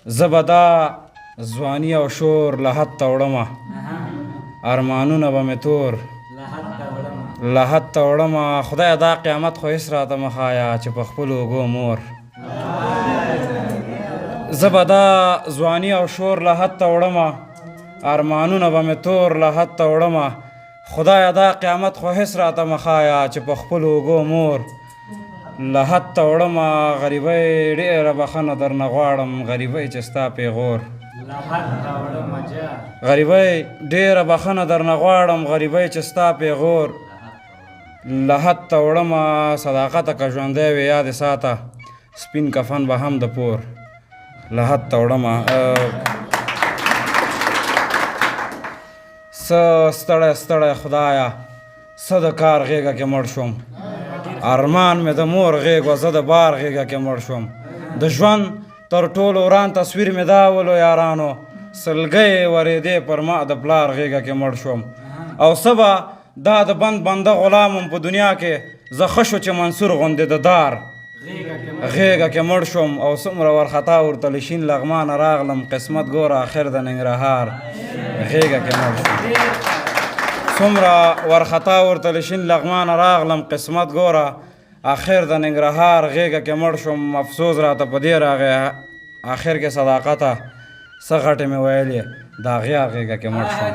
زه به دا ځواني او شور لحد ته وړمه ارمانونه به مې تور لحد ته وړمه خدایه دا قیامت خو هېڅ راته مه ښایه چې په خپلو اوږو مور زه به دا ځواني او شور لحد ته وړمه ارمانونه به مې تور لحد ته وړمه خدایه دا قیامت خو هېڅ راته مه ښایه چې په خپلو اوږو مور لحد ته وړمه غریبۍ ډېره بښنه درنه غواړم غریبۍ چې ستا پیغور غریبۍ ډېره بښنه درنه غواړم غریبۍ چې ستا پیغور لحد ته وړمه صداقته که ژوندی وې یاد یې ساته سپین کفن به هم د پور لحد ته وړمه څه ستړی ستړی خدایه څه د کار غېږه کې مړ شوم ارمان مې د مور غېږ وه زه د بار غېږه کې مړ شوم د ژوند تر ټولو وران تصویر مې دا ولو یارانو سلګۍ ورېدې پر ما د پلار غېږه کې مړ شوم او څه به دا د بند بنده غلامم په دنیا کې زه ښه شو چې منصور غوندې د دار غېږه کې مړ شوم او څومره ورخطا ورته له شین لغمانه راغلم قسمت ګوره آخر د ننګرهار غېږه کې مړ شوم څومره ورخطا ورته له شین لغمانه راغلم قسمت ګوره آخر د ننګرهار غېږه کې مړ شوم افسوس راته په دې راغی آخر کې صداقته څه غټې مې ویلې د اغیار غېږه کې مړ شوم